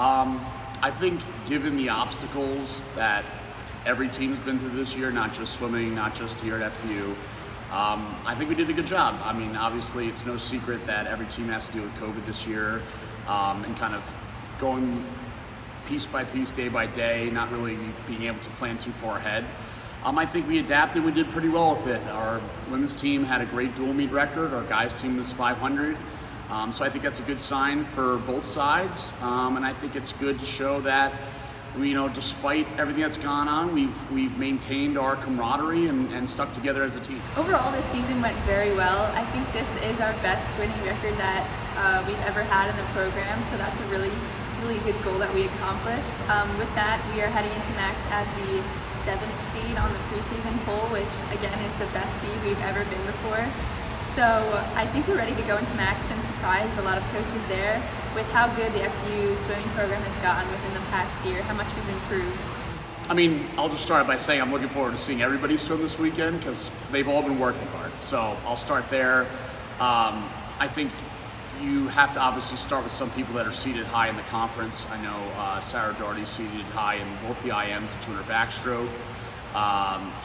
I think given the obstacles that every team's been through this year, not just swimming, not just here at FDU, I think we did a good job. I mean, obviously it's no secret that every team has to deal with COVID this year, and kind of going piece by piece, day by day, not really being able to plan too far ahead. I think we adapted, we did pretty well with it. Our women's team had a great dual meet record, our guys team was 500. So I think that's a good sign for both sides, and I think it's good to show that despite everything that's gone on, we've maintained our camaraderie and stuck together as a team. Overall, this season went very well. I think this is our best winning record that we've ever had in the program, so that's a really good goal that we accomplished. With that, we are heading into Max as the 7th seed on the preseason poll, which again is the best seed we've ever been before. So I think we're ready to go into Max and surprise a lot of coaches there with how good the FDU swimming program has gotten within the past year, how much we've improved. I mean, I'll just start by saying I'm looking forward to seeing everybody swim this weekend because they've all been working hard. So I'll start there. I think you have to obviously start with some people that are seated high in the conference. I know Sarah Doherty's seated high in both the IMs, the 200 backstroke.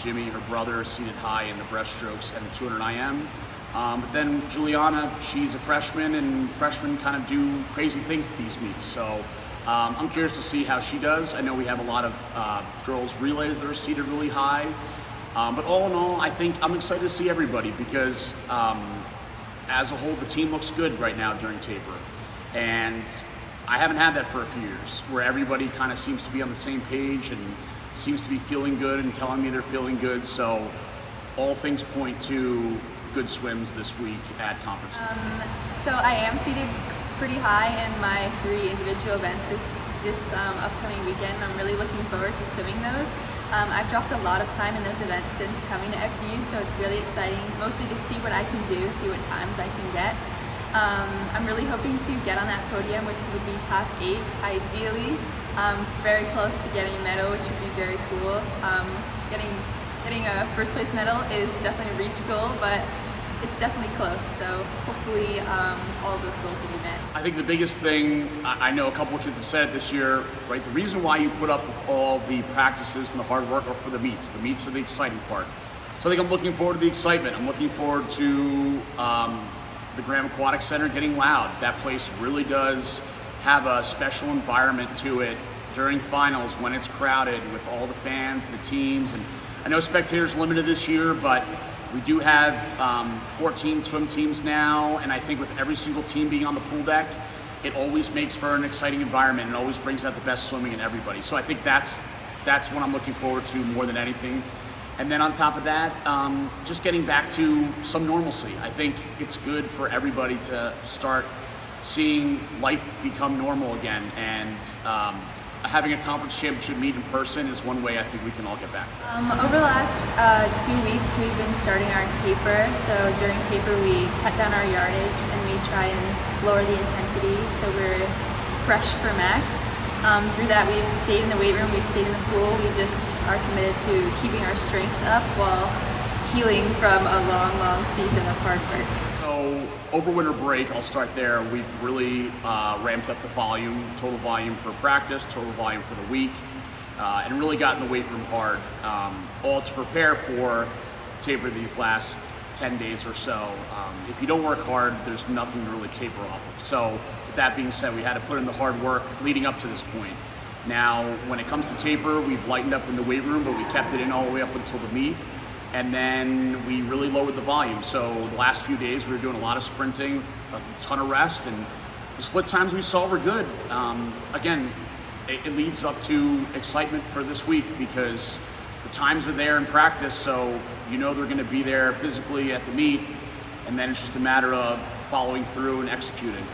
Jimmy, her brother, is seated high in the breaststrokes and the 200 IM. But then Juliana, she's a freshman, and freshmen kind of do crazy things at these meets. So I'm curious to see how she does. I know we have a lot of girls relays that are seated really high. But all in all, I think I'm excited to see everybody because as a whole, the team looks good right now during taper. And I haven't had that for a few years, where everybody kind of seems to be on the same page and seems to be feeling good and telling me they're feeling good. So all things point to good swims this week at conference. So I am seated pretty high in my 3 individual events this upcoming weekend. I'm really looking forward to swimming those. I've dropped a lot of time in those events since coming to FDU, so it's really exciting, mostly to see what I can do, see what times I can get. I'm really hoping to get on that podium, which would be top 8, ideally. Very close to getting a medal, which would be very cool. Getting a first place medal is definitely a reach goal, but it's definitely close, so hopefully all of those goals will be met. I think the biggest thing, I know a couple of kids have said it this year, right? The reason why you put up with all the practices and the hard work are for the meets. The meets are the exciting part. So I think I'm looking forward to the excitement. I'm looking forward to the Graham Aquatic Center getting loud. That place really does have a special environment to it during finals when it's crowded with all the fans, the teams, and I know spectators limited this year, but we do have 14 swim teams now, and I think with every single team being on the pool deck, it always makes for an exciting environment and always brings out the best swimming in everybody. So I think that's what I'm looking forward to more than anything. And then on top of that, just getting back to some normalcy. I think it's good for everybody to start seeing life become normal again, and having a conference championship meet in person is one way I think we can all get back. Over the last 2 weeks, we've been starting our taper. So during taper, we cut down our yardage and we try and lower the intensity so we're fresh for Max. Through that, we've stayed in the weight room, we've stayed in the pool. We just are committed to keeping our strength up while healing from a long season of hard work. So over winter break, I'll start there. We've really ramped up the volume, total volume for practice, total volume for the week, and really got in the weight room hard, all to prepare for taper these last 10 days or so. If you don't work hard, there's nothing to really taper off of. So with that being said, we had to put in the hard work leading up to this point. Now, when it comes to taper, we've lightened up in the weight room, but we kept it in all the way up until the meet. And then we really lowered the volume. So the last few days we were doing a lot of sprinting, a ton of rest, and the split times we saw were good. Again, it leads up to excitement for this week because the times are there in practice, so you know they're gonna be there physically at the meet, and then it's just a matter of following through and executing.